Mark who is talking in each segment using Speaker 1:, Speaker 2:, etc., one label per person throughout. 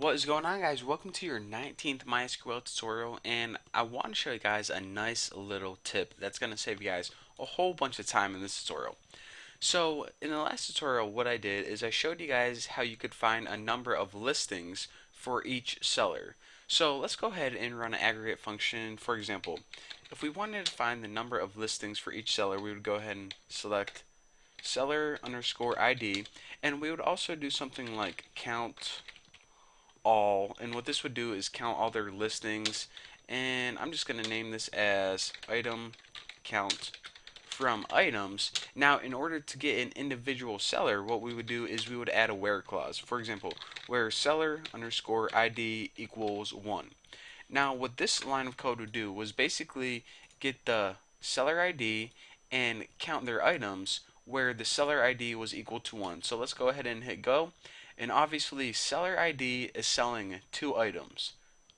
Speaker 1: What is going on, guys? Welcome to your 19th MySQL tutorial, and I want to show you guys a nice little tip that's going to save you guys a whole bunch of time in this tutorial. So in the last tutorial, what I did is I showed you guys how you could find a number of listings for each seller. So let's go ahead and run an aggregate function. For example, if we wanted to find the number of listings for each seller, we would go ahead and select seller underscore ID, and we would also do something like count all, and what this would do is count all their listings, and I'm just going to name this as item count from items. Now, in order to get an individual seller, what we would do is we would add a where clause. For example, where seller underscore ID equals 1. Now, what this line of code would do was basically get the seller ID and count their items where the seller ID was equal to 1. So let's go ahead and hit go. And obviously, seller ID is selling 2 items.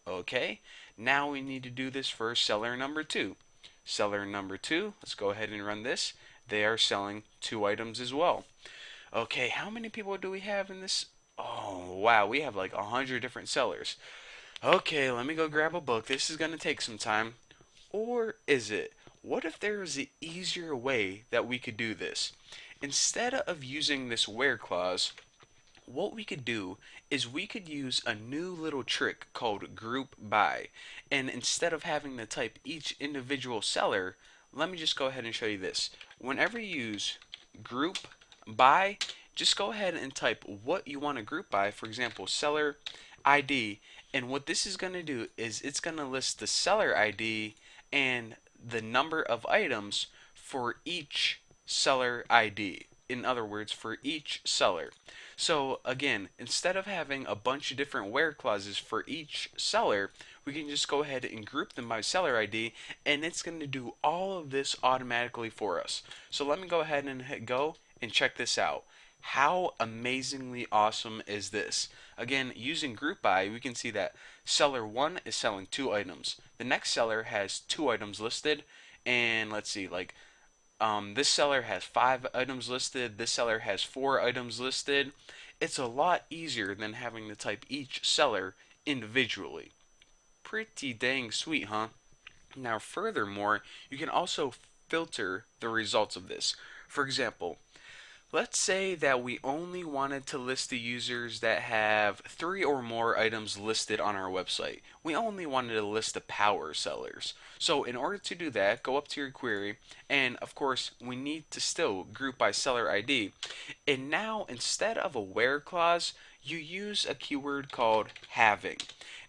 Speaker 1: Okay, now we need to do this for seller number 2. Seller number 2, let's go ahead and run this. They are selling 2 items as well. Okay, how many people do we have in this? Oh, wow, we have like 100 different sellers. Okay, let me go grab a book. This is going to take some time. Or is it? What if there is an easier way that we could do this? Instead of using this where clause, what we could do is we could use a new little trick called group by. And instead of having to type each individual seller, let me just go ahead and show you this. Whenever you use group by, just go ahead and type what you want to group by. For example, seller ID. And what this is going to do is it's going to list the seller ID and the number of items for each seller ID. In other words, for each seller. So again, instead of having a bunch of different where clauses for each seller, we can just go ahead and group them by seller ID, and it's going to do all of this automatically for us. So let me go ahead and hit go and check this out. How amazingly awesome is this? Again, using group by, we can see that seller 1 is selling 2 items. The next seller has 2 items listed, and let's see, like this seller has 5 items listed. This seller has 4 items listed. It's a lot easier than having to type each seller individually. Pretty dang sweet, huh? Now, furthermore, you can also filter the results of this. For example, let's say that we only wanted to list the users that have 3 or more items listed on our website. We only wanted to list the power sellers. So in order to do that, go up to your query, and of course, we need to still group by seller ID. And now, instead of a where clause, you use a keyword called having.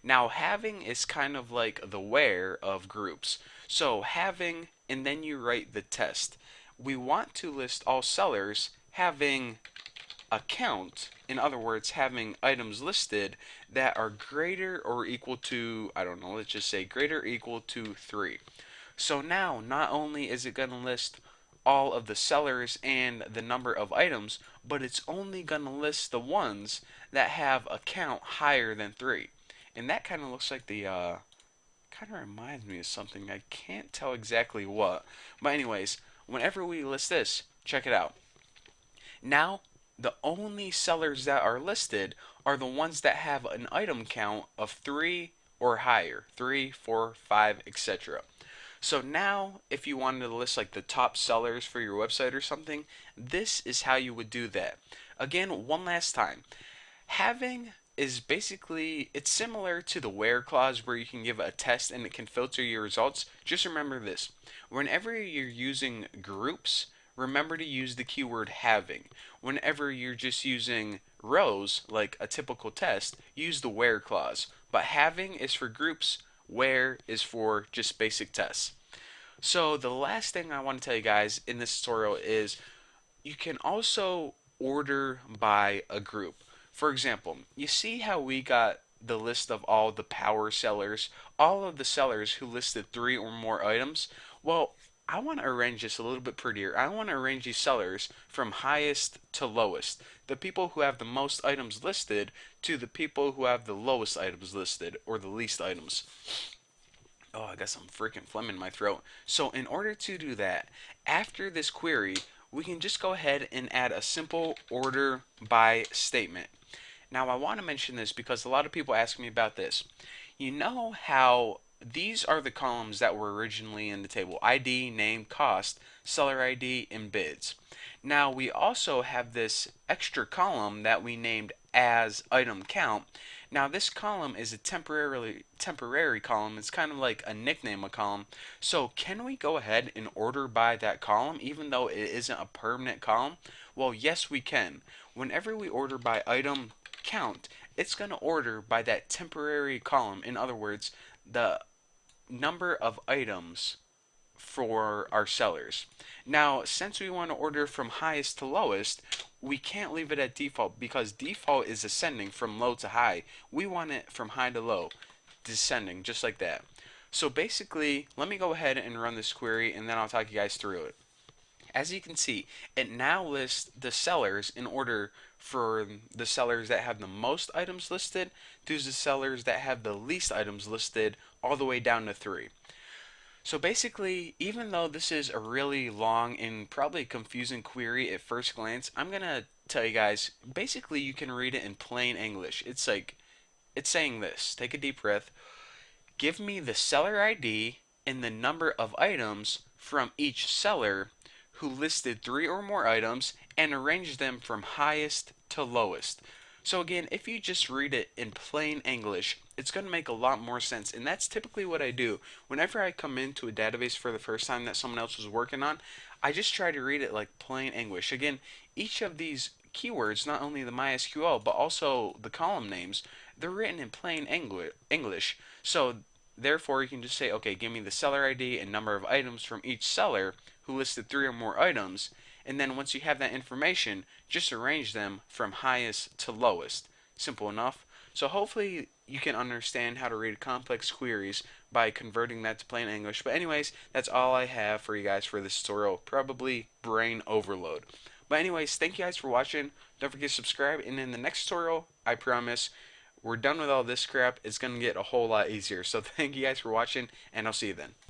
Speaker 1: Now, having is kind of like the where of groups. So having, and then you write the test. We want to list all sellers having a count, in other words, having items listed that are greater or equal to, I don't know, let's just say greater or equal to 3. So now, not only is it going to list all of the sellers and the number of items, but it's only going to list the ones that have a count higher than 3. And that kind of looks like the, kind of reminds me of something. I can't tell exactly what. But anyways, whenever we list this, check it out. Now, the only sellers that are listed are the ones that have an item count of 3 or higher, 3, 4, 5, etc. So now, if you wanted to list like the top sellers for your website or something, this is how you would do that. Again, one last time. Having is basically, it's similar to the where clause where you can give a test and it can filter your results. Just remember this. Whenever you're using groups, remember to use the keyword having. Whenever you're just using rows, like a typical test, use the where clause. But having is for groups, where is for just basic tests. So the last thing I want to tell you guys in this tutorial is you can also order by a group. For example, you see how we got the list of all the power sellers, all of the sellers who listed 3 or more items? Well, I want to arrange this a little bit prettier. I want to arrange these sellers from highest to lowest. The people who have the most items listed to the people who have the lowest items listed, or the least items. Oh, I got some freaking phlegm in my throat. So in order to do that, after this query, we can just go ahead and add a simple order by statement. Now, I want to mention this because a lot of people ask me about this. You know how these are the columns that were originally in the table: ID, name, cost, seller ID, and bids. Now, we also have this extra column that we named as item count. Now, this column is a temporary column. It's kind of like a nickname a column. So, can we go ahead and order by that column even though it isn't a permanent column? Well, yes, we can. Whenever we order by item count, it's going to order by that temporary column. In other words, the number of items for our sellers. Now, since we want to order from highest to lowest, we can't leave it at default because default is ascending from low to high. We want it from high to low, descending, just like that. So basically, let me go ahead and run this query and then I'll talk you guys through it. As you can see, it now lists the sellers in order for the sellers that have the most items listed to the sellers that have the least items listed all the way down to 3. So basically, even though this is a really long and probably confusing query at first glance, I'm going to tell you guys, basically you can read it in plain English. It's saying this. Take a deep breath. Give me the seller ID and the number of items from each seller who listed 3 or more items and arrange them from highest to lowest. So again, if you just read it in plain English, it's going to make a lot more sense. And that's typically what I do. Whenever I come into a database for the first time that someone else was working on, I just try to read it like plain English. Again, each of these keywords, not only the MySQL, but also the column names, they're written in plain English. So therefore, you can just say, okay, give me the seller ID and number of items from each seller who listed 3 or more items. And then once you have that information, just arrange them from highest to lowest. Simple enough. So hopefully you can understand how to read complex queries by converting that to plain English. But anyways, that's all I have for you guys for this tutorial. Probably brain overload. But anyways, thank you guys for watching. Don't forget to subscribe. And in the next tutorial, I promise, we're done with all this crap. It's going to get a whole lot easier. So thank you guys for watching, and I'll see you then.